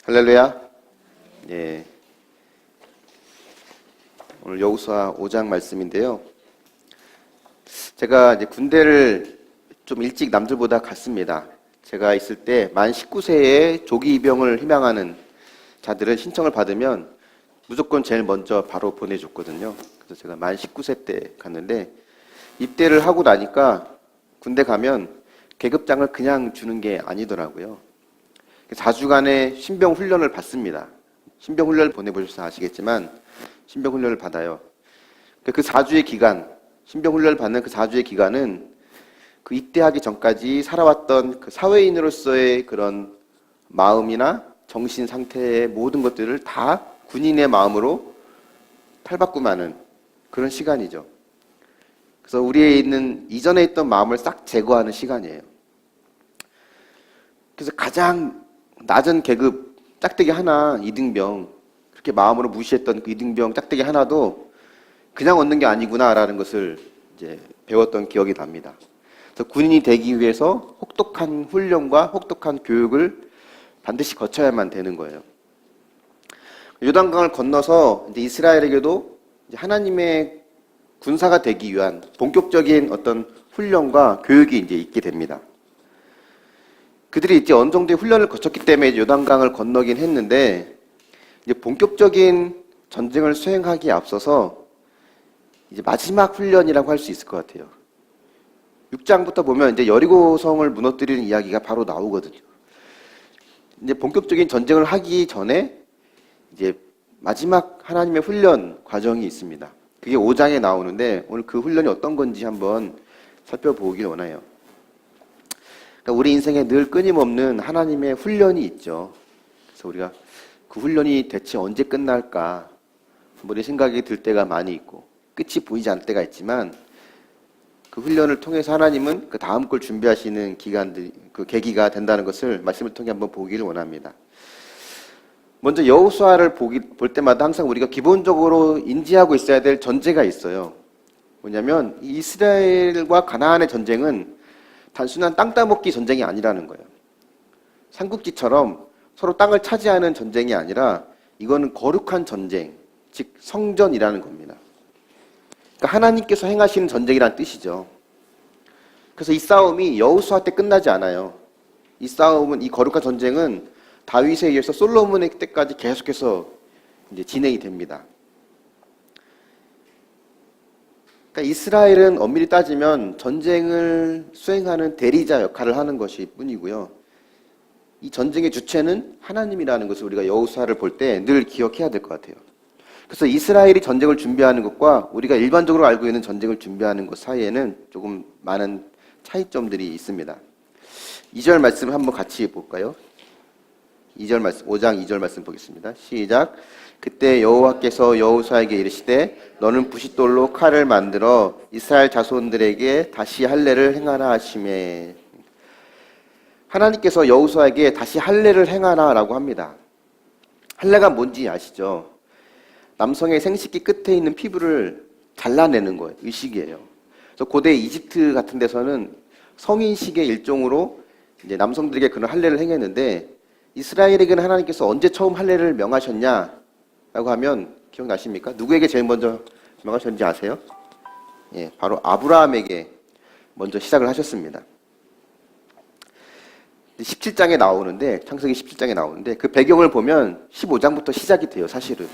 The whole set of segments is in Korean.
할렐루야. 예. 오늘 여호수아 5장 말씀인데요. 제가 이제 군대를 좀 일찍 남들보다 갔습니다. 제가 있을 때 만 19세에 조기 입영을 희망하는 자들은 신청을 받으면 무조건 제일 먼저 바로 보내줬거든요. 그래서 제가 만 19세 때 갔는데 입대를 하고 나니까 군대 가면 계급장을 그냥 주는 게 아니더라고요. 4주간의 신병 훈련을 받습니다. 신병 훈련을 보내보셔서 아시겠지만 신병 훈련을 받아요. 그 4주의 기간, 신병 훈련을 받는 그 4주의 기간은 그 입대하기 전까지 살아왔던 그 사회인으로서의 그런 마음이나 정신 상태의 모든 것들을 다 군인의 마음으로 탈바꿈하는 그런 시간이죠. 그래서 우리에 있는 이전에 있던 마음을 싹 제거하는 시간이에요. 그래서 가장 낮은 계급 짝대기 하나, 이등병, 그렇게 마음으로 무시했던 그 이등병 짝대기 하나도 그냥 얻는 게 아니구나라는 것을 이제 배웠던 기억이 납니다. 그래서 군인이 되기 위해서 혹독한 훈련과 혹독한 교육을 반드시 거쳐야만 되는 거예요. 요단강을 건너서 이제 이스라엘에게도 이제 하나님의 군사가 되기 위한 본격적인 어떤 훈련과 교육이 이제 있게 됩니다. 그들이 이제 어느 정도의 훈련을 거쳤기 때문에 요단강을 건너긴 했는데 이제 본격적인 전쟁을 수행하기에 앞서서 이제 마지막 훈련이라고 할 수 있을 것 같아요. 6장부터 보면 이제 여리고성을 무너뜨리는 이야기가 바로 나오거든요. 이제 본격적인 전쟁을 하기 전에 이제 마지막 하나님의 훈련 과정이 있습니다. 그게 5장에 나오는데 오늘 그 훈련이 어떤 건지 한번 살펴보길 원해요. 그러니까 우리 인생에 늘 끊임없는 하나님의 훈련이 있죠. 그래서 우리가 그 훈련이 대체 언제 끝날까 우리 생각이 들 때가 많이 있고 끝이 보이지 않을 때가 있지만 그 훈련을 통해서 하나님은 그 다음 걸 준비하시는 기간들, 그 계기가 된다는 것을 말씀을 통해 한번 보기를 원합니다. 먼저 여호수아를 볼 때마다 항상 우리가 기본적으로 인지하고 있어야 될 전제가 있어요. 뭐냐면 이스라엘과 가나안의 전쟁은 단순한 땅 따먹기 전쟁이 아니라는 거예요. 삼국지처럼 서로 땅을 차지하는 전쟁이 아니라 이거는 거룩한 전쟁, 즉 성전이라는 겁니다. 그러니까 하나님께서 행하시는 전쟁이라는 뜻이죠. 그래서 이 싸움이 여호수아 때 끝나지 않아요. 이 싸움은, 이 거룩한 전쟁은 다윗에 의해서 솔로몬의 때까지 계속해서 이제 진행이 됩니다. 그러니까 이스라엘은 엄밀히 따지면 전쟁을 수행하는 대리자 역할을 하는 것일 뿐이고요. 이 전쟁의 주체는 하나님이라는 것을 우리가 여호수아를 볼 때 늘 기억해야 될 것 같아요. 그래서 이스라엘이 전쟁을 준비하는 것과 우리가 일반적으로 알고 있는 전쟁을 준비하는 것 사이에는 조금 많은 차이점들이 있습니다. 2절 말씀을 한번 같이 볼까요? 2절 말씀, 5장 2절 말씀 보겠습니다. 시작. 그때 여호와께서 여호수아에게 이르시되 너는 부싯돌로 칼을 만들어 이스라엘 자손들에게 다시 할례를 행하라 하시매. 하나님께서 여호수아에게 다시 할례를 행하라라고 합니다. 할례가 뭔지 아시죠? 남성의 생식기 끝에 있는 피부를 잘라내는 거예요. 의식이에요. 그래서 고대 이집트 같은 데서는 성인식의 일종으로 이제 남성들에게 그런 할례를 행했는데 이스라엘에게는 하나님께서 언제 처음 할례를 명하셨냐라고 하면 기억나십니까? 누구에게 제일 먼저 명하셨는지 아세요? 예, 바로 아브라함에게 먼저 시작을 하셨습니다. 17장에 나오는데, 창세기 17장에 나오는데 그 배경을 보면 15장부터 시작이 돼요, 사실은.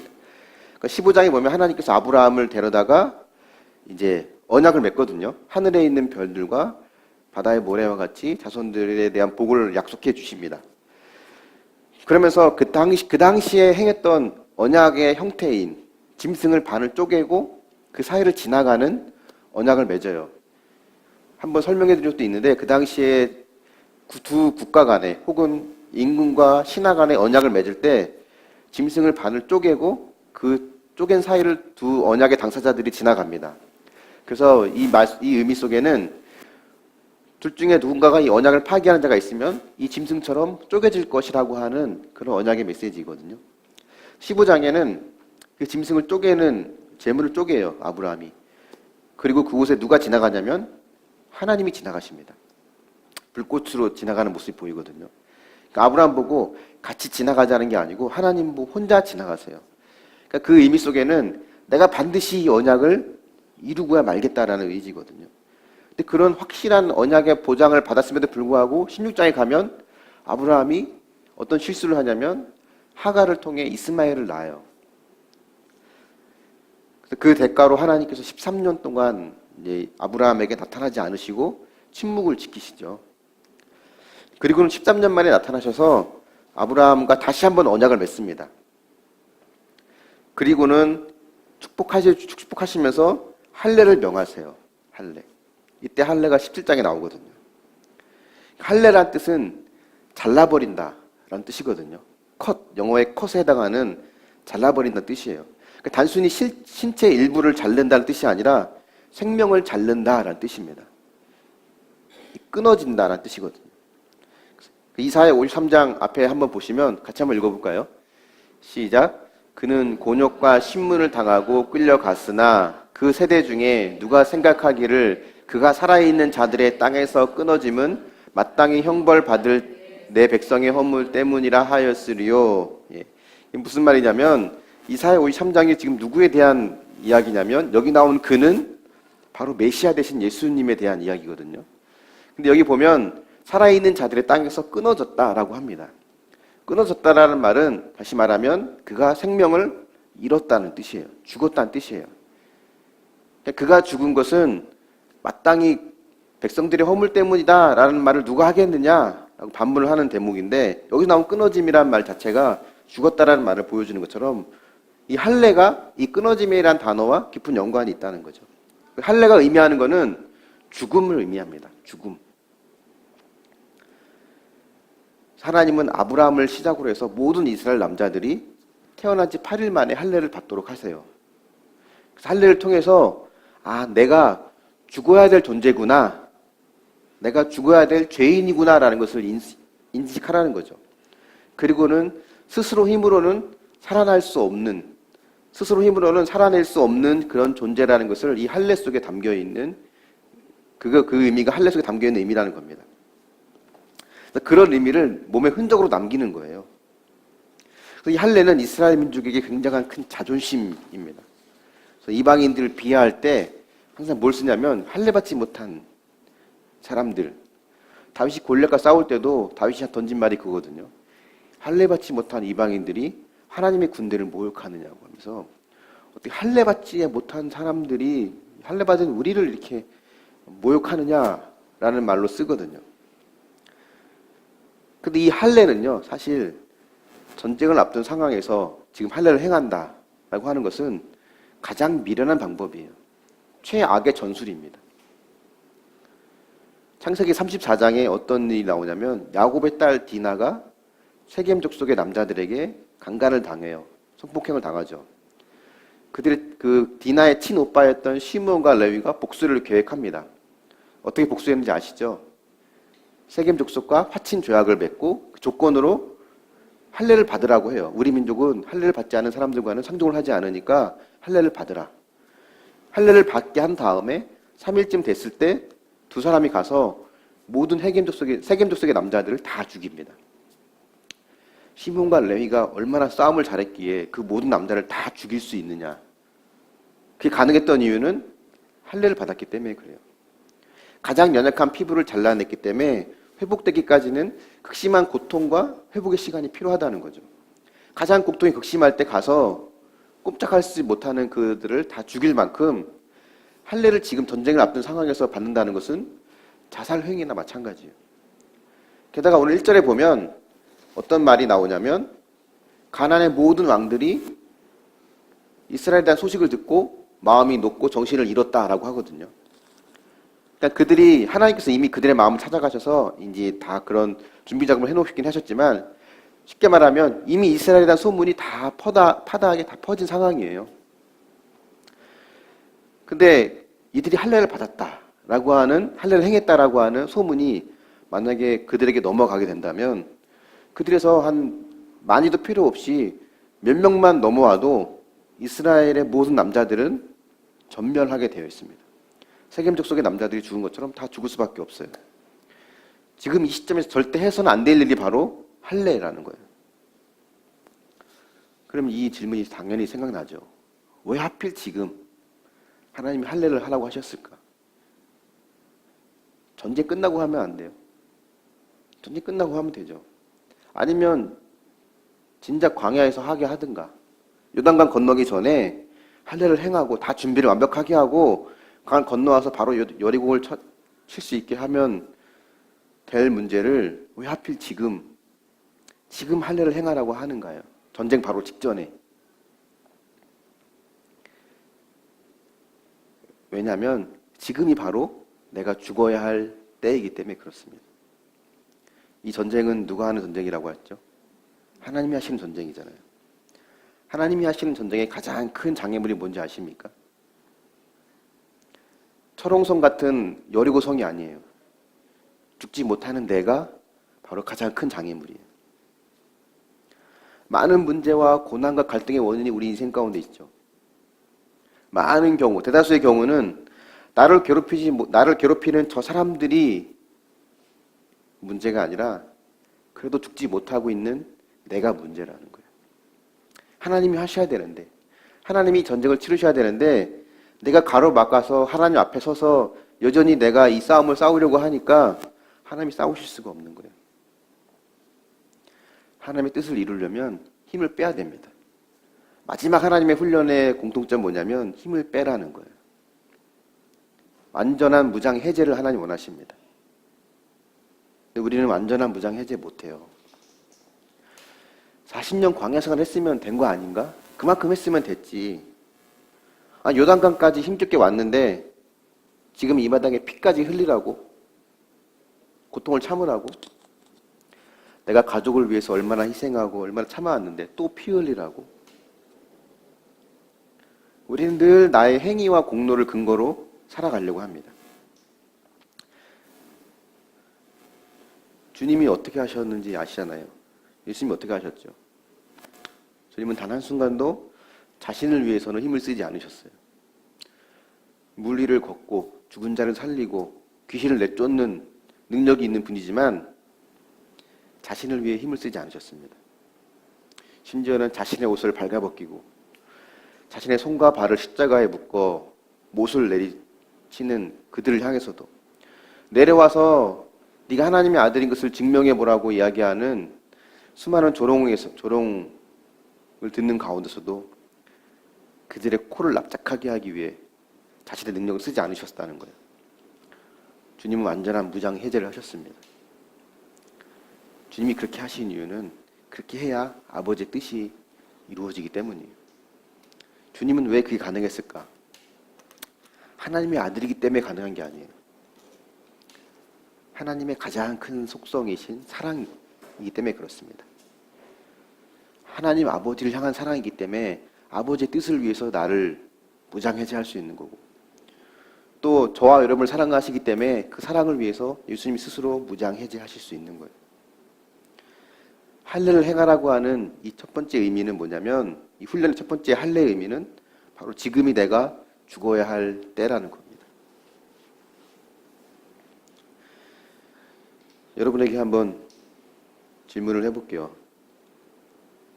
그러니까 15장에 보면 하나님께서 아브라함을 데려다가 이제 언약을 맺거든요. 하늘에 있는 별들과 바다의 모래와 같이 자손들에 대한 복을 약속해 주십니다. 그러면서 그 당시에 행했던 언약의 형태인 짐승을 반을 쪼개고 그 사이를 지나가는 언약을 맺어요. 한번 설명해 드릴 수도 있는데 그 당시에 두 국가 간에 혹은 임금과 신하 간의 언약을 맺을 때 짐승을 반을 쪼개고 그 쪼갠 사이를 두 언약의 당사자들이 지나갑니다. 그래서 이 의미 속에는 둘 중에 누군가가 이 언약을 파기하는 자가 있으면 이 짐승처럼 쪼개질 것이라고 하는 그런 언약의 메시지거든요. 15장에는 그 짐승을 쪼개는 제물을 쪼개요, 아브라함이. 그리고 그곳에 누가 지나가냐면 하나님이 지나가십니다. 불꽃으로 지나가는 모습이 보이거든요. 그러니까 아브라함 보고 같이 지나가자는 게 아니고 하나님 보고 혼자 지나가세요. 그러니까 그 의미 속에는 내가 반드시 이 언약을 이루고야 말겠다라는 의지거든요. 근데 그런 확실한 언약의 보장을 받았음에도 불구하고 16장에 가면 아브라함이 어떤 실수를 하냐면 하갈을 통해 이스마엘을 낳아요. 그래서 그 대가로 하나님께서 13년 동안 이제 아브라함에게 나타나지 않으시고 침묵을 지키시죠. 그리고는 13년 만에 나타나셔서 아브라함과 다시 한번 언약을 맺습니다. 그리고는 축복하시면서 할례를 명하세요. 할례. 이때 할례가 17장에 나오거든요. 할례란 뜻은 잘라버린다 라는 뜻이거든요. 컷, 영어의 컷에 해당하는 잘라버린다는 뜻이에요. 그러니까 단순히 신체 일부를 자른다는 뜻이 아니라 생명을 자른다라는 뜻입니다. 끊어진다라는 뜻이거든요. 이사야 53장 앞에 한번 보시면 같이 한번 읽어볼까요? 시작. 그는 곤욕과 신문을 당하고 끌려갔으나 그 세대 중에 누가 생각하기를 그가 살아있는 자들의 땅에서 끊어짐은 마땅히 형벌받을 내 백성의 허물 때문이라 하였으리요. 예. 무슨 말이냐면 이사야 53장이 지금 누구에 대한 이야기냐면 여기 나온 그는 바로 메시아 되신 예수님에 대한 이야기거든요. 근데 여기 보면 살아있는 자들의 땅에서 끊어졌다라고 합니다. 끊어졌다라는 말은 다시 말하면 그가 생명을 잃었다는 뜻이에요. 죽었다는 뜻이에요. 그가 죽은 것은 마땅히 백성들의 허물 때문이다라는 말을 누가 하겠느냐라고 반문을 하는 대목인데 여기서 나온 끊어짐이라는 말 자체가 죽었다라는 말을 보여주는 것처럼 이 할례가 이 끊어짐이라는 단어와 깊은 연관이 있다는 거죠. 할례가 의미하는 것은 죽음을 의미합니다. 죽음. 하나님은 아브라함을 시작으로 해서 모든 이스라엘 남자들이 태어난 지 8일 만에 할례를 받도록 하세요. 그래서 할례를 통해서 내가 죽어야 될 존재구나. 내가 죽어야 될 죄인이구나라는 것을 인식하라는 거죠. 그리고는 스스로 힘으로는 살아낼 수 없는 그런 존재라는 것을 이 할례 속에 담겨 있는 그 의미가 할례 속에 담겨 있는 의미라는 겁니다. 그런 의미를 몸에 흔적으로 남기는 거예요. 이 할례는 이스라엘 민족에게 굉장한 큰 자존심입니다. 그래서 이방인들을 비하할 때 항상 뭘 쓰냐면 할례 받지 못한 사람들. 다윗이 골리앗과 싸울 때도 다윗이 던진 말이 그거거든요. 할례 받지 못한 이방인들이 하나님의 군대를 모욕하느냐고 하면서 어떻게 할례 받지 못한 사람들이 할례 받은 우리를 이렇게 모욕하느냐라는 말로 쓰거든요. 근데 이 할례는요, 사실 전쟁을 앞둔 상황에서 지금 할례를 행한다라고 하는 것은 가장 미련한 방법이에요. 최악의 전술입니다. 창세기 34장에 어떤 일이 나오냐면 야곱의 딸 디나가 세겜 족속의 남자들에게 강간을 당해요. 성폭행을 당하죠. 그 디나의 친오빠였던 시므온과 레위가 복수를 계획합니다. 어떻게 복수했는지 아시죠? 세겜 족속과 화친 조약을 맺고 그 조건으로 할례를 받으라고 해요. 우리 민족은 할례를 받지 않은 사람들과는 상종을 하지 않으니까 할례를 받으라. 할례를 받게 한 다음에 3일쯤 됐을 때 두 사람이 가서 모든 세겜 족속의 남자들을 다 죽입니다. 시므온과 레위가 얼마나 싸움을 잘했기에 그 모든 남자를 다 죽일 수 있느냐. 그게 가능했던 이유는 할례를 받았기 때문에 그래요. 가장 연약한 피부를 잘라냈기 때문에 회복되기까지는 극심한 고통과 회복의 시간이 필요하다는 거죠. 가장 고통이 극심할 때 가서 꼼짝하지 못하는 그들을 다 죽일 만큼 할례를 지금 전쟁을 앞둔 상황에서 받는다는 것은 자살행위나 마찬가지예요. 게다가 오늘 1절에 보면 어떤 말이 나오냐면 가나안의 모든 왕들이 이스라엘에 대한 소식을 듣고 마음이 녹고 정신을 잃었다라고 하거든요. 그러니까 그들이 하나님께서 이미 그들의 마음을 찾아가셔서 이제 다 그런 준비 작업을 해놓긴 하셨지만 쉽게 말하면 이미 이스라엘에 대한 소문이 다 파다하게 다 퍼진 상황이에요. 근데 이들이 할례를 받았다라고 하는 할례를 행했다라고 하는 소문이 만약에 그들에게 넘어가게 된다면 그들에서 한 많이도 필요 없이 몇 명만 넘어와도 이스라엘의 모든 남자들은 전멸하게 되어 있습니다. 세겜 족속의 남자들이 죽은 것처럼 다 죽을 수밖에 없어요. 지금 이 시점에서 절대 해서는 안 될 일이 바로 할례라는 거예요. 그럼 이 질문이 당연히 생각나죠. 왜 하필 지금 하나님이 할례를 하라고 하셨을까? 전쟁 끝나고 하면 안 돼요. 전쟁 끝나고 하면 되죠. 아니면 진작 광야에서 하게 하든가, 요단강 건너기 전에 할례를 행하고 다 준비를 완벽하게 하고 강 건너와서 바로 여리고를 칠 수 있게 하면 될 문제를 왜 하필 지금 할례를 행하라고 하는가요? 전쟁 바로 직전에. 왜냐하면 지금이 바로 내가 죽어야 할 때이기 때문에 그렇습니다. 이 전쟁은 누가 하는 전쟁이라고 했죠? 하나님이 하시는 전쟁이잖아요. 하나님이 하시는 전쟁의 가장 큰 장애물이 뭔지 아십니까? 철옹성 같은 여리고성이 아니에요. 죽지 못하는 내가 바로 가장 큰 장애물이에요. 많은 문제와 고난과 갈등의 원인이 우리 인생 가운데 있죠. 많은 경우, 대다수의 경우는 나를 괴롭히는 저 사람들이 문제가 아니라 그래도 죽지 못하고 있는 내가 문제라는 거예요. 하나님이 하셔야 되는데, 하나님이 전쟁을 치르셔야 되는데 내가 가로막아서 하나님 앞에 서서 여전히 내가 이 싸움을 싸우려고 하니까 하나님이 싸우실 수가 없는 거예요. 하나님의 뜻을 이루려면 힘을 빼야 됩니다. 마지막 하나님의 훈련의 공통점 뭐냐면 힘을 빼라는 거예요. 완전한 무장 해제를 하나님 원하십니다. 근데 우리는 완전한 무장 해제 못해요. 40년 광야 생활 했으면 된 거 아닌가? 그만큼 했으면 됐지. 요단강까지 힘겹게 왔는데 지금 이 마당에 피까지 흘리라고? 고통을 참으라고? 내가 가족을 위해서 얼마나 희생하고 얼마나 참아왔는데 또 피 흘리라고? 우리는 늘 나의 행위와 공로를 근거로 살아가려고 합니다. 주님이 어떻게 하셨는지 아시잖아요. 예수님이 어떻게 하셨죠? 주님은 단 한순간도 자신을 위해서는 힘을 쓰지 않으셨어요. 물 위를 걷고 죽은 자를 살리고 귀신을 내쫓는 능력이 있는 분이지만 자신을 위해 힘을 쓰지 않으셨습니다. 심지어는 자신의 옷을 발가벗기고 자신의 손과 발을 십자가에 묶어 못을 내리치는 그들을 향해서도 내려와서 네가 하나님의 아들인 것을 증명해보라고 이야기하는 수많은 조롱을 듣는 가운데서도 그들의 코를 납작하게 하기 위해 자신의 능력을 쓰지 않으셨다는 거예요. 주님은 완전한 무장 해제를 하셨습니다. 주님이 그렇게 하신 이유는 그렇게 해야 아버지의 뜻이 이루어지기 때문이에요. 주님은 왜 그게 가능했을까? 하나님의 아들이기 때문에 가능한 게 아니에요. 하나님의 가장 큰 속성이신 사랑이기 때문에 그렇습니다. 하나님 아버지를 향한 사랑이기 때문에 아버지의 뜻을 위해서 나를 무장해제할 수 있는 거고, 또 저와 여러분을 사랑하시기 때문에 그 사랑을 위해서 예수님이 스스로 무장해제하실 수 있는 거예요. 할례를 행하라고 하는 이 첫 번째 의미는 뭐냐면, 이 훈련의 첫 번째 할례의 의미는 바로 지금이 내가 죽어야 할 때라는 겁니다. 여러분에게 한번 질문을 해볼게요.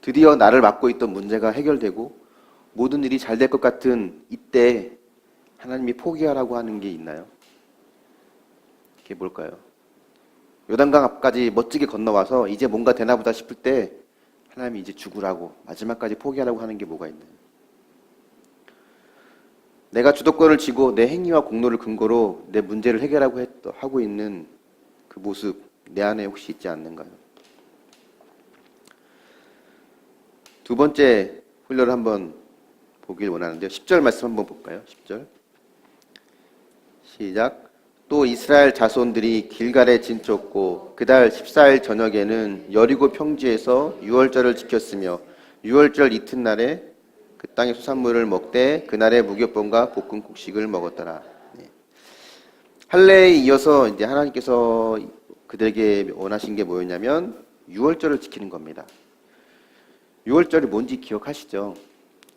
드디어 나를 맡고 있던 문제가 해결되고 모든 일이 잘 될 것 같은 이때 하나님이 포기하라고 하는 게 있나요? 그게 뭘까요? 요단강 앞까지 멋지게 건너와서 이제 뭔가 되나 보다 싶을 때 하나님이 이제 죽으라고, 마지막까지 포기하라고 하는 게 뭐가 있나요? 내가 주도권을 쥐고 내 행위와 공로를 근거로 내 문제를 하고 있는 그 모습 내 안에 혹시 있지 않는가요? 두 번째 훈련을 한번 보길 원하는데요. 10절 말씀 한번 볼까요? 10절 시작. 또 이스라엘 자손들이 길갈에 진쳤고 그달 14일 저녁에는 여리고 평지에서 유월절을 지켰으며 유월절 이튿날에 그 땅의 수산물을 먹되 그날의 무교병과 볶은 곡식을 먹었더라. 네. 할례에 이어서 이제 하나님께서 그들에게 원하신 게 뭐였냐면 유월절을 지키는 겁니다. 유월절이 뭔지 기억하시죠?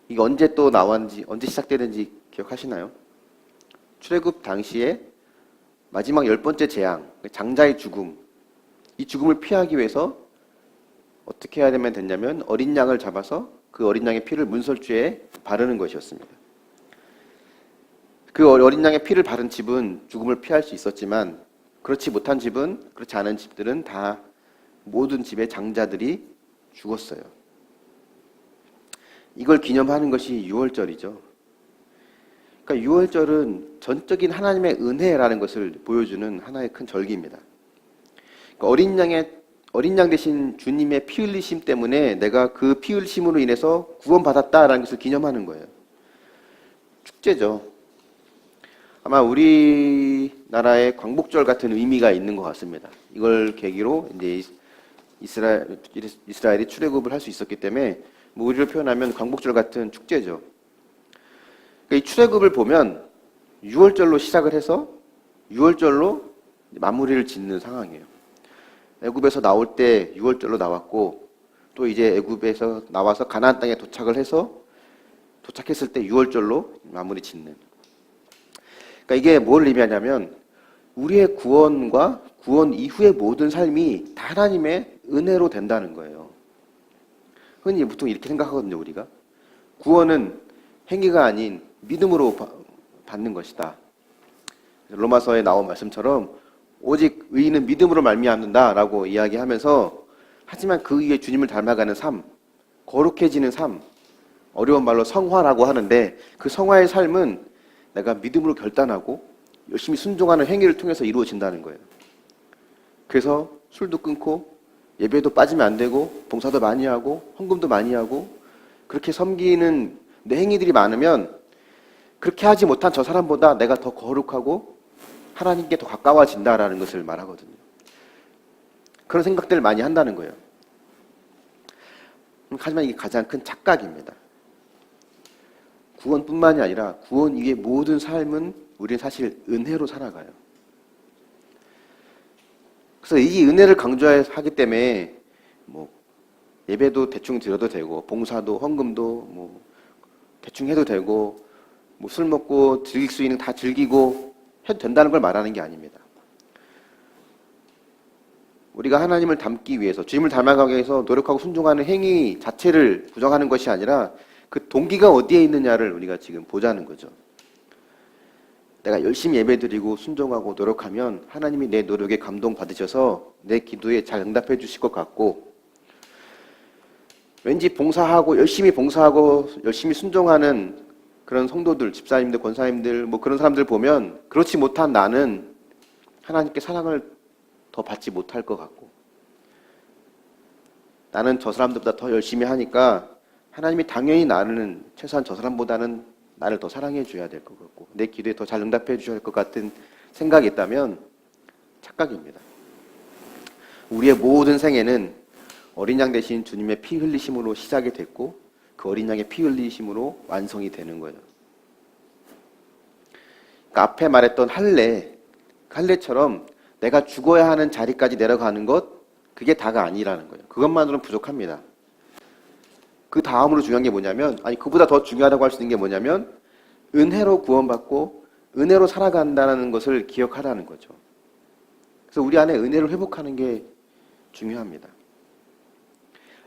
이게 언제 또 나왔는지, 언제 시작되는지 기억하시나요? 출애굽 당시에 마지막 10번째 재앙, 장자의 죽음, 이 죽음을 피하기 위해서 어떻게 해야 되면 됐냐면 어린 양을 잡아서 그 어린 양의 피를 문설주에 바르는 것이었습니다. 그 어린 양의 피를 바른 집은 죽음을 피할 수 있었지만 그렇지 못한 집은, 그렇지 않은 집들은 다 모든 집의 장자들이 죽었어요. 이걸 기념하는 것이 유월절이죠. 그러니까 유월절은 전적인 하나님의 은혜라는 것을 보여주는 하나의 큰 절기입니다. 그러니까 어린 양 대신 주님의 피 흘리심 때문에 내가 그 피 흘리심으로 인해서 구원받았다라는 것을 기념하는 거예요. 축제죠. 아마 우리나라의 광복절 같은 의미가 있는 것 같습니다. 이걸 계기로 이제 이스라엘이 출애굽을 할 수 있었기 때문에 뭐 우리를 표현하면 광복절 같은 축제죠. 그러니까 이 출애굽을 보면 6월절로 시작을 해서 6월절로 마무리를 짓는 상황이에요. 애굽에서 나올 때 6월절로 나왔고 또 이제 애굽에서 나와서 가나안 땅에 도착을 해서 도착했을 때 6월절로 마무리 짓는. 그러니까 이게 뭘 의미하냐면 우리의 구원과 구원 이후의 모든 삶이 다 하나님의 은혜로 된다는 거예요. 흔히 보통 이렇게 생각하거든요, 우리가. 구원은 행위가 아닌 믿음으로 받는 것이다. 로마서에 나온 말씀처럼 오직 의인은 믿음으로 말미암는다라고 이야기하면서 하지만 그 위에 주님을 닮아가는 삶, 거룩해지는 삶, 어려운 말로 성화라고 하는데 그 성화의 삶은 내가 믿음으로 결단하고 열심히 순종하는 행위를 통해서 이루어진다는 거예요. 그래서 술도 끊고 예배도 빠지면 안 되고 봉사도 많이 하고 헌금도 많이 하고 그렇게 섬기는 내 행위들이 많으면 그렇게 하지 못한 저 사람보다 내가 더 거룩하고 하나님께 더 가까워진다라는 것을 말하거든요. 그런 생각들을 많이 한다는 거예요. 하지만 이게 가장 큰 착각입니다. 구원뿐만이 아니라 구원 이후의 모든 삶은 우리는 사실 은혜로 살아가요. 그래서 이 은혜를 강조하기 때문에 뭐 예배도 대충 드려도 되고 봉사도 헌금도 뭐 대충 해도 되고 뭐 술 먹고 즐길 수 있는 다 즐기고 해도 된다는 걸 말하는 게 아닙니다. 우리가 하나님을 닮기 위해서 주님을 닮아가기 위해서 노력하고 순종하는 행위 자체를 부정하는 것이 아니라 그 동기가 어디에 있느냐를 우리가 지금 보자는 거죠. 내가 열심히 예배드리고 순종하고 노력하면 하나님이 내 노력에 감동받으셔서 내 기도에 잘 응답해 주실 것 같고 왠지 열심히 봉사하고 열심히 순종하는 그런 성도들, 집사님들, 권사님들 뭐 그런 사람들 보면 그렇지 못한 나는 하나님께 사랑을 더 받지 못할 것 같고 나는 저 사람들보다 더 열심히 하니까 하나님이 당연히 나는 최소한 저 사람보다는 나를 더 사랑해 줘야 될 것 같고 내 기도에 더 잘 응답해 주셔야 할 것 같은 생각이 있다면 착각입니다. 우리의 모든 생애는 어린 양 대신 주님의 피 흘리심으로 시작이 됐고 그 어린 양의 피 흘리심으로 완성이 되는 거예요. 그러니까 앞에 말했던 할례처럼 내가 죽어야 하는 자리까지 내려가는 것 그게 다가 아니라는 거예요. 그것만으로는 부족합니다. 그 다음으로 중요한 게 뭐냐면 그보다 더 중요하다고 할 수 있는 게 뭐냐면 은혜로 구원받고 은혜로 살아간다는 것을 기억하라는 거죠. 그래서 우리 안에 은혜를 회복하는 게 중요합니다.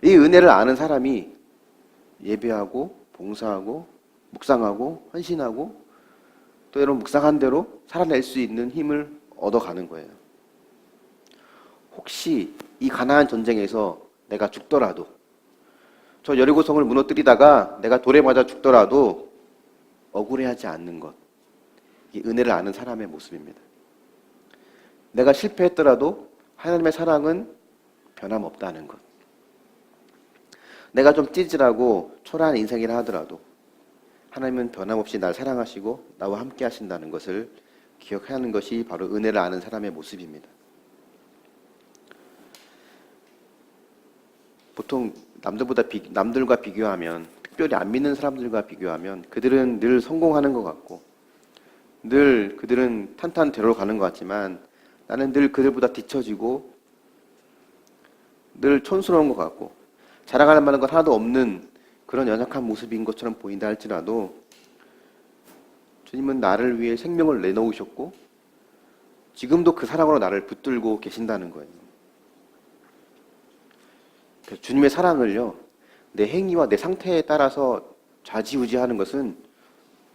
이 은혜를 아는 사람이 예배하고 봉사하고 묵상하고 헌신하고 또 여러분 묵상한 대로 살아낼 수 있는 힘을 얻어가는 거예요. 혹시 이 가나안 전쟁에서 내가 죽더라도 저 여리고성을 무너뜨리다가 내가 돌에 맞아 죽더라도 억울해하지 않는 것. 이 은혜를 아는 사람의 모습입니다. 내가 실패했더라도 하나님의 사랑은 변함없다는 것. 내가 좀 찌질하고 초라한 인생이라 하더라도 하나님은 변함없이 날 사랑하시고 나와 함께 하신다는 것을 기억하는 것이 바로 은혜를 아는 사람의 모습입니다. 보통 남들과 비교하면 특별히 안 믿는 사람들과 비교하면 그들은 늘 성공하는 것 같고 늘 그들은 탄탄대로로 가는 것 같지만 나는 늘 그들보다 뒤처지고 늘 촌스러운 것 같고 자랑할 만한 것 하나도 없는 그런 연약한 모습인 것처럼 보인다 할지라도 주님은 나를 위해 생명을 내놓으셨고 지금도 그 사랑으로 나를 붙들고 계신다는 거예요. 그래서 주님의 사랑을요, 내 행위와 내 상태에 따라서 좌지우지하는 것은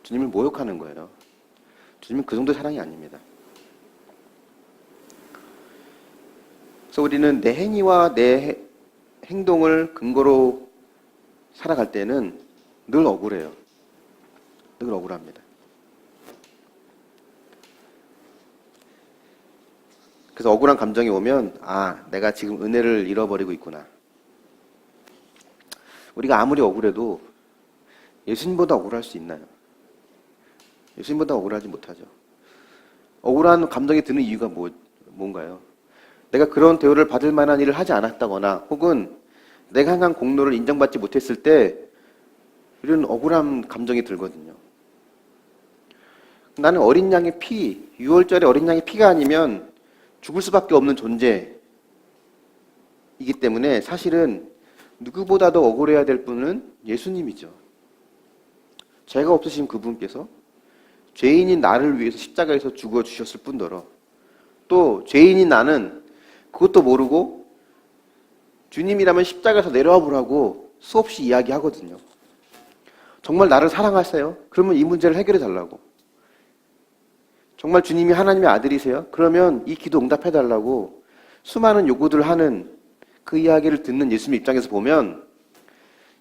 주님을 모욕하는 거예요. 주님은 그 정도의 사랑이 아닙니다. 그래서 우리는 내 행위와 내 행동을 근거로 살아갈 때는 늘 억울해요. 늘 억울합니다. 그래서 억울한 감정이 오면, 아, 내가 지금 은혜를 잃어버리고 있구나. 우리가 아무리 억울해도 예수님보다 억울할 수 있나요? 예수님보다 억울하지 못하죠. 억울한 감정이 드는 이유가 뭔가요? 내가 그런 대우를 받을 만한 일을 하지 않았다거나 혹은 내가 행한 공로를 인정받지 못했을 때 이런 억울한 감정이 들거든요. 나는 어린 양의 피, 6월절에 어린 양의 피가 아니면 죽을 수밖에 없는 존재이기 때문에 사실은 누구보다도 억울해야 될 분은 예수님이죠. 죄가 없으신 그분께서 죄인인 나를 위해서 십자가에서 죽어주셨을 뿐더러 또 죄인인 나는 그것도 모르고 주님이라면 십자가에서 내려와 보라고 수없이 이야기하거든요. 정말 나를 사랑하세요? 그러면 이 문제를 해결해 달라고. 정말 주님이 하나님의 아들이세요? 그러면 이 기도 응답해 달라고 수많은 요구들을 하는 그 이야기를 듣는 예수님 입장에서 보면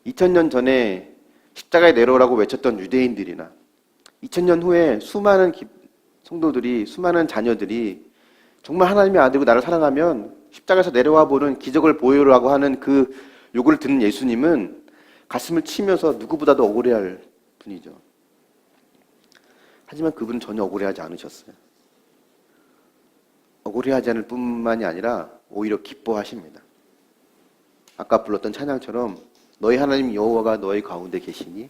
2000년 전에 십자가에 내려오라고 외쳤던 유대인들이나 2000년 후에 수많은 성도들이, 수많은 자녀들이 정말 하나님의 아들이고 나를 사랑하면 십자가에서 내려와 보는 기적을 보여라고 하는 그 요구를 듣는 예수님은 가슴을 치면서 누구보다도 억울해할 분이죠. 하지만 그분은 전혀 억울해하지 않으셨어요. 억울해하지 않을 뿐만이 아니라 오히려 기뻐하십니다. 아까 불렀던 찬양처럼 너희 하나님 여호와가 너희 가운데 계시니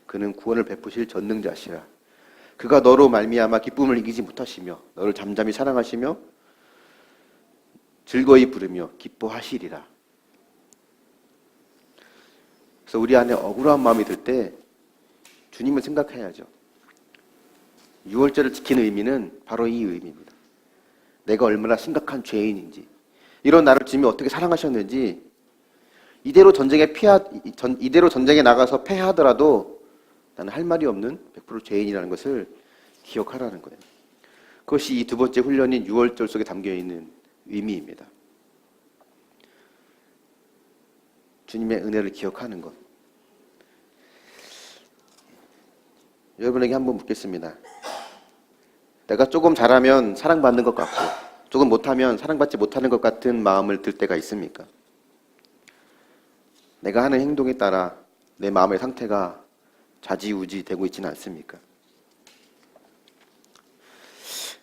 그는 구원을 베푸실 전능자시라. 그가 너로 말미암아 기쁨을 이기지 못하시며 너를 잠잠히 사랑하시며 즐거이 부르며 기뻐하시리라. 그래서 우리 안에 억울한 마음이 들 때 주님을 생각해야죠. 6월절을 지키는 의미는 바로 이 의미입니다. 내가 얼마나 심각한 죄인인지, 이런 나를 주님이 어떻게 사랑하셨는지, 이대로 전쟁에 나가서 패하더라도 나는 할 말이 없는 100% 죄인이라는 것을 기억하라는 거예요. 그것이 이 두 번째 훈련인 6월절 속에 담겨있는 의미입니다. 주님의 은혜를 기억하는 것. 여러분에게 한번 묻겠습니다. 내가 조금 잘하면 사랑받는 것 같고 조금 못하면 사랑받지 못하는 것 같은 마음을 들 때가 있습니까? 내가 하는 행동에 따라 내 마음의 상태가 좌지우지 되고 있지는 않습니까?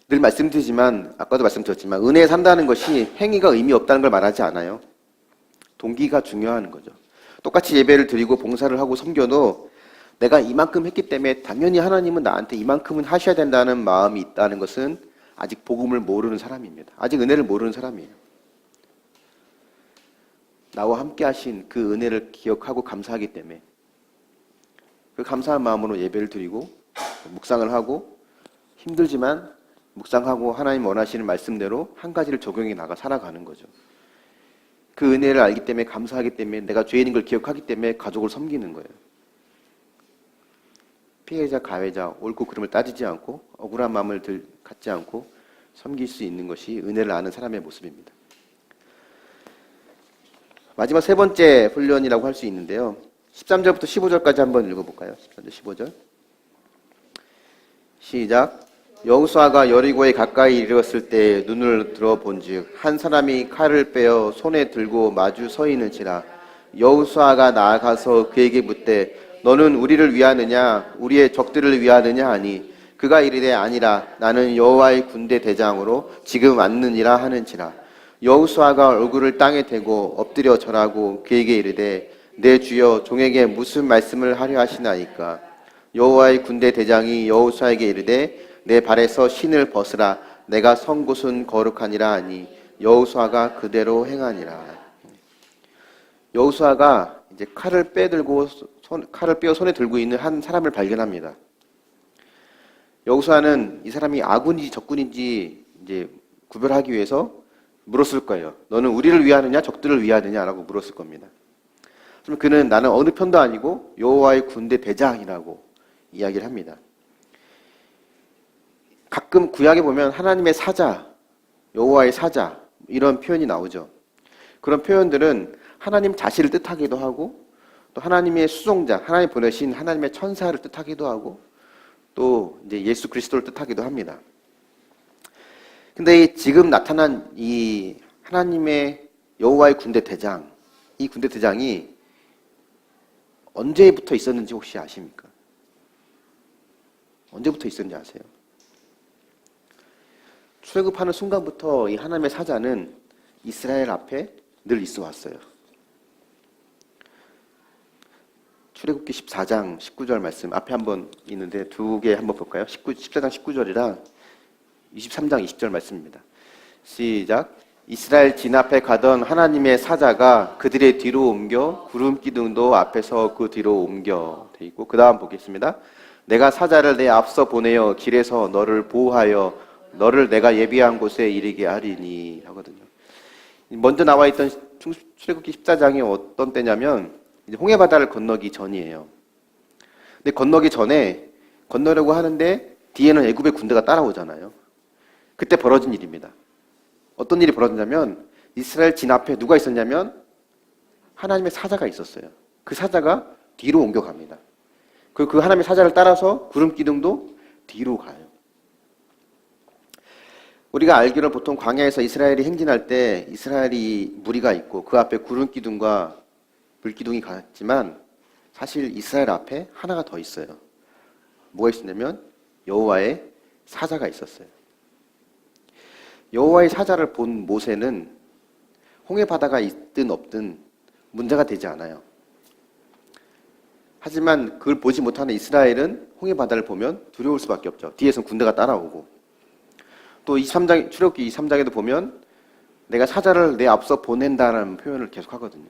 늘 말씀드리지만, 아까도 말씀드렸지만 은혜에 산다는 것이 행위가 의미 없다는 걸 말하지 않아요. 동기가 중요한 거죠. 똑같이 예배를 드리고 봉사를 하고 섬겨도 내가 이만큼 했기 때문에 당연히 하나님은 나한테 이만큼은 하셔야 된다는 마음이 있다는 것은 아직 복음을 모르는 사람입니다. 아직 은혜를 모르는 사람이에요. 나와 함께 하신 그 은혜를 기억하고 감사하기 때문에 그 감사한 마음으로 예배를 드리고 묵상을 하고 힘들지만 묵상하고 하나님 원하시는 말씀대로 한 가지를 적용해 나가 살아가는 거죠. 그 은혜를 알기 때문에 감사하기 때문에 내가 죄인인 걸 기억하기 때문에 가족을 섬기는 거예요. 피해자, 가해자, 옳고 그름을 따지지 않고 억울한 마음을 갖지 않고 섬길 수 있는 것이 은혜를 아는 사람의 모습입니다. 마지막 세 번째 훈련이라고 할 수 있는데요. 13절부터 15절까지 한번 읽어볼까요? 13절, 15절. 시작. 여호수아가 여리고에 가까이 이르렀을 때 눈을 들어본즉 한 사람이 칼을 빼어 손에 들고 마주 서 있는지라. 여호수아가 나아가서 그에게 묻되 너는 우리를 위하느냐 우리의 적들을 위하느냐 하니 그가 이르되 아니라 나는 여호와의 군대 대장으로 지금 왔느니라 하는지라. 여호수아가 얼굴을 땅에 대고 엎드려 절하고 그에게 이르되 내 주여 종에게 무슨 말씀을 하려 하시나이까. 여호와의 군대 대장이 여호수아에게 이르되 내 발에서 신을 벗으라. 내가 선 곳은 거룩하니라 하니 여호수아가 그대로 행하니라. 여호수아가 이제 칼을 빼어 손에 들고 있는 한 사람을 발견합니다. 여호수아는 이 사람이 아군인지 적군인지 이제 구별하기 위해서 물었을 거예요. 너는 우리를 위하느냐 적들을 위하느냐라고 물었을 겁니다. 그러면 그는 나는 어느 편도 아니고 여호와의 군대 대장이라고 이야기를 합니다. 가끔 구약에 보면 하나님의 사자, 여호와의 사자 이런 표현이 나오죠. 그런 표현들은 하나님 자신을 뜻하기도 하고 또 하나님의 수종자, 하나님 보내신 하나님의 천사를 뜻하기도 하고 또 이제 예수 그리스도를 뜻하기도 합니다. 근데 지금 나타난 이 하나님의 여호와의 군대 대장, 이 군대 대장이 언제부터 있었는지 혹시 아십니까? 언제부터 있었는지 아세요? 출애굽하는 순간부터 이 하나님의 사자는 이스라엘 앞에 늘 있어 왔어요. 출애굽기 14장 19절 말씀 앞에 한번 있는데 두 개 한번 볼까요? 14장 19절이랑 23장 20절 말씀입니다. 시작. 이스라엘 진 앞에 가던 하나님의 사자가 그들의 뒤로 옮겨 구름 기둥도 앞에서 그 뒤로 옮겨 돼 있고 그 다음 보겠습니다. 내가 사자를 내 앞서 보내어 길에서 너를 보호하여 너를 내가 예비한 곳에 이르게 하리니 하거든요. 먼저 나와 있던 출애굽기 14장이 어떤 때냐면 이제 홍해바다를 건너기 전이에요. 근데 건너기 전에 건너려고 하는데 뒤에는 애굽의 군대가 따라오잖아요. 그때 벌어진 일입니다. 어떤 일이 벌어졌냐면 이스라엘 진 앞에 누가 있었냐면 하나님의 사자가 있었어요. 그 사자가 뒤로 옮겨갑니다. 그 하나님의 사자를 따라서 구름 기둥도 뒤로 가요. 우리가 알기로는 보통 광야에서 이스라엘이 행진할 때 이스라엘이 무리가 있고 그 앞에 구름 기둥과 불 기둥이 갔지만 사실 이스라엘 앞에 하나가 더 있어요. 뭐가 있었냐면 여호와의 사자가 있었어요. 여호와의 사자를 본 모세는 홍해 바다가 있든 없든 문제가 되지 않아요. 하지만 그걸 보지 못하는 이스라엘은 홍해 바다를 보면 두려울 수밖에 없죠. 뒤에서 군대가 따라오고 또 23장 출애굽기 23장에도 보면 내가 사자를 내 앞서 보낸다는 표현을 계속 하거든요.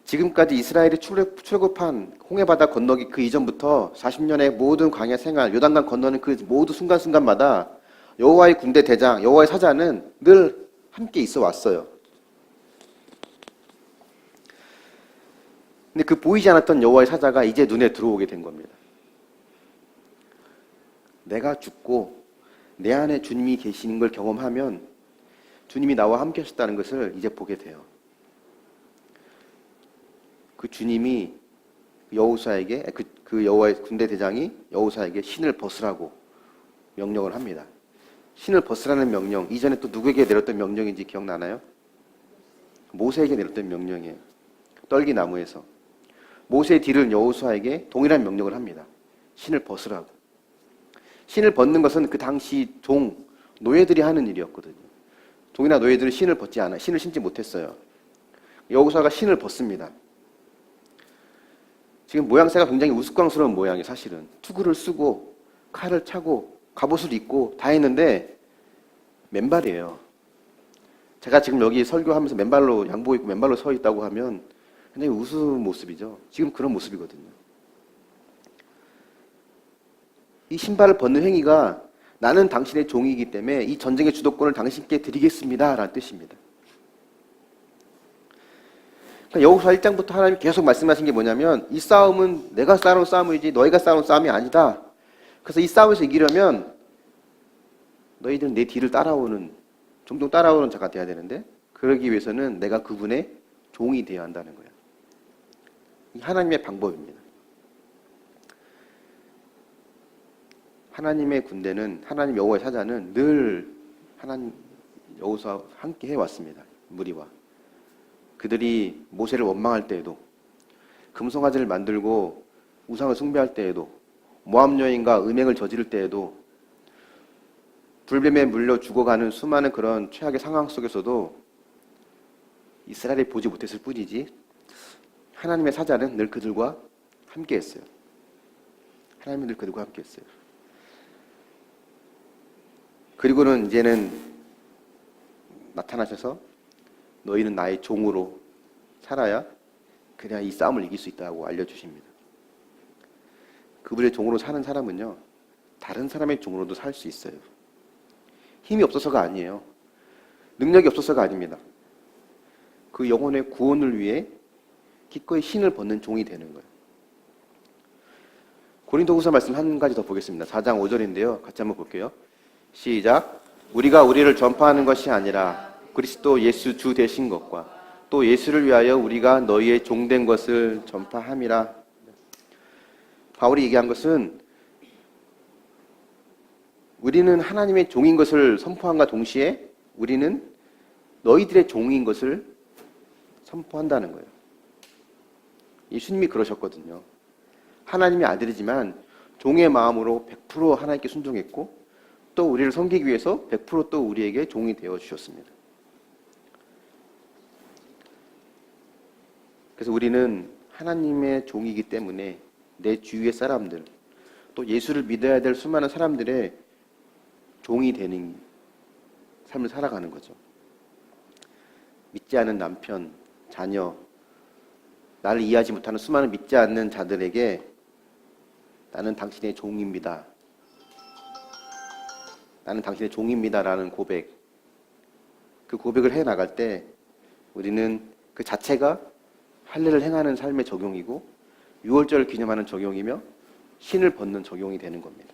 지금까지 이스라엘이 출애굽한 홍해 바다 건너기 그 이전부터 40년의 모든 광야 생활, 요단강 건너는 그 모든 순간순간마다 여호와의 군대 대장, 여호와의 사자는 늘 함께 있어 왔어요. 근데 그 보이지 않았던 여호와의 사자가 이제 눈에 들어오게 된 겁니다. 내가 죽고 내 안에 주님이 계시는 걸 경험하면 주님이 나와 함께 하셨다는 것을 이제 보게 돼요. 그 주님이 여호수아에게 그 여호와의 군대 대장이 여호수아에게 신을 벗으라고 명령을 합니다. 신을 벗으라는 명령, 이전에 또 누구에게 내렸던 명령인지 기억나나요? 모세에게 내렸던 명령이에요. 떨기나무에서. 모세의 뒤를 여호수아에게 동일한 명령을 합니다. 신을 벗으라고. 신을 벗는 것은 그 당시 노예들이 하는 일이었거든요. 종이나 노예들은 신을 벗지 않아요. 신을 신지 못했어요. 여호수아가 신을 벗습니다. 지금 모양새가 굉장히 우스꽝스러운 모양이에요. 사실은. 투구를 쓰고 칼을 차고 갑옷을 입고 다 했는데 맨발이에요. 제가 지금 여기 설교하면서 맨발로 양복 입고 맨발로 서 있다고 하면 굉장히 우스운 모습이죠. 지금 그런 모습이거든요. 이 신발을 벗는 행위가 나는 당신의 종이기 때문에 이 전쟁의 주도권을 당신께 드리겠습니다 라는 뜻입니다. 그러니까 여호수아 1장부터 하나님이 계속 말씀하신 게 뭐냐면 이 싸움은 내가 싸우는 싸움이지 너희가 싸우는 싸움이 아니다. 그래서 이 싸움에서 이기려면 너희들은 내 뒤를 종종 따라오는 자가 돼야 되는데 그러기 위해서는 내가 그분의 종이 되어야 한다는 거예요. 이 하나님의 방법입니다. 하나님의 군대는 하나님 여호와의 사자는 늘 하나님 여호수아와 함께 해왔습니다. 무리와. 그들이 모세를 원망할 때에도 금송아지를 만들고 우상을 숭배할 때에도 모압 여인과 음행을 저지를 때에도 불뱀에 물려 죽어가는 수많은 그런 최악의 상황 속에서도 이스라엘이 보지 못했을 뿐이지 하나님의 사자는 늘 그들과 함께 했어요. 하나님은 늘 그들과 함께 했어요. 그리고는 이제는 나타나셔서 너희는 나의 종으로 살아야 그래야 이 싸움을 이길 수 있다고 알려주십니다. 그분의 종으로 사는 사람은요, 다른 사람의 종으로도 살 수 있어요. 힘이 없어서가 아니에요. 능력이 없어서가 아닙니다. 그 영혼의 구원을 위해 기꺼이 신을 벗는 종이 되는 거예요. 고린도후서 말씀 한 가지 더 보겠습니다. 4장 5절인데요. 같이 한번 볼게요. 시작. 우리가 우리를 전파하는 것이 아니라 그리스도 예수 주 되신 것과 또 예수를 위하여 우리가 너희의 종된 것을 전파함이라. 바울이 얘기한 것은 우리는 하나님의 종인 것을 선포함과 동시에 우리는 너희들의 종인 것을 선포한다는 거예요. 예수님이 그러셨거든요. 하나님의 아들이지만 종의 마음으로 100% 하나님께 순종했고 또 우리를 섬기기 위해서 100% 또 우리에게 종이 되어 주셨습니다. 그래서 우리는 하나님의 종이기 때문에 내 주위의 사람들, 또 예수를 믿어야 될 수많은 사람들의 종이 되는 삶을 살아가는 거죠. 믿지 않는 남편, 자녀, 나를 이해하지 못하는 수많은 믿지 않는 자들에게 나는 당신의 종입니다. 나는 당신의 종입니다라는 고백. 그 고백을 해 나갈 때 우리는 그 자체가 할례를 행하는 삶의 적용이고 유월절을 기념하는 적용이며 신을 벗는 적용이 되는 겁니다.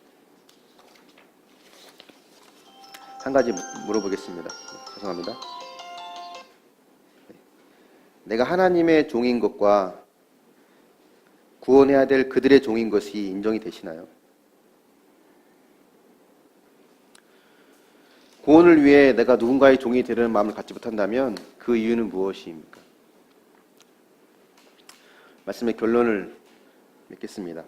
한 가지 물어보겠습니다. 죄송합니다. 내가 하나님의 종인 것과 구원해야 될 그들의 종인 것이 인정이 되시나요? 구원을 위해 내가 누군가의 종이 되려는 마음을 갖지 못한다면 그 이유는 무엇입니까? 말씀의 결론을 맺겠습니다.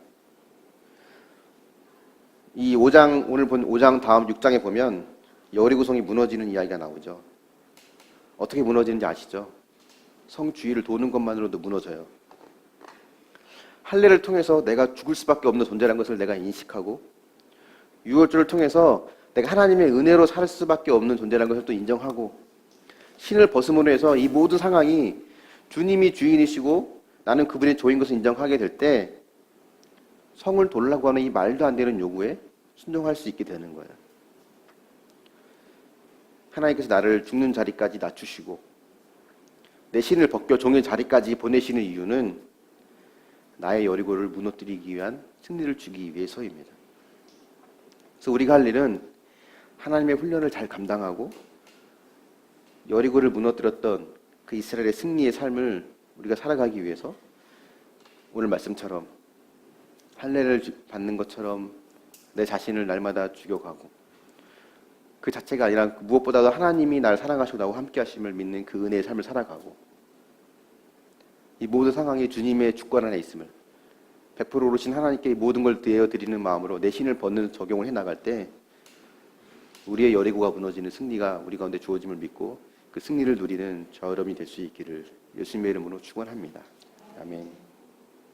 이 5장, 오늘 본 5장 다음 6장에 보면 여리고성이 무너지는 이야기가 나오죠. 어떻게 무너지는지 아시죠? 성 주위를 도는 것만으로도 무너져요. 할례를 통해서 내가 죽을 수밖에 없는 존재라는 것을 내가 인식하고 유월절을 통해서 내가 하나님의 은혜로 살 수밖에 없는 존재라는 것을 또 인정하고 신을 벗음으로 해서 이 모든 상황이 주님이 주인이시고 나는 그분의 종인 것을 인정하게 될 때 성을 돌라고 하는 이 말도 안 되는 요구에 순종할 수 있게 되는 거예요. 하나님께서 나를 죽는 자리까지 낮추시고 내 신을 벗겨 종의 자리까지 보내시는 이유는 나의 여리고를 무너뜨리기 위한 승리를 주기 위해서입니다. 그래서 우리가 할 일은 하나님의 훈련을 잘 감당하고 여리고를 무너뜨렸던 그 이스라엘의 승리의 삶을 우리가 살아가기 위해서 오늘 말씀처럼 할례를 받는 것처럼 내 자신을 날마다 죽여가고 그 자체가 아니라 무엇보다도 하나님이 나를 사랑하시고 나와 함께 하심을 믿는 그 은혜의 삶을 살아가고 이 모든 상황이 주님의 주권 안에 있음을 100% 오르신 하나님께 모든 걸 되어드리는 마음으로 내 신을 벗는 적용을 해나갈 때 우리의 여리고가 무너지는 승리가 우리 가운데 주어짐을 믿고 그 승리를 누리는 저와 여러분이 될 수 있기를 예수님의 이름으로 축원합니다. 아멘.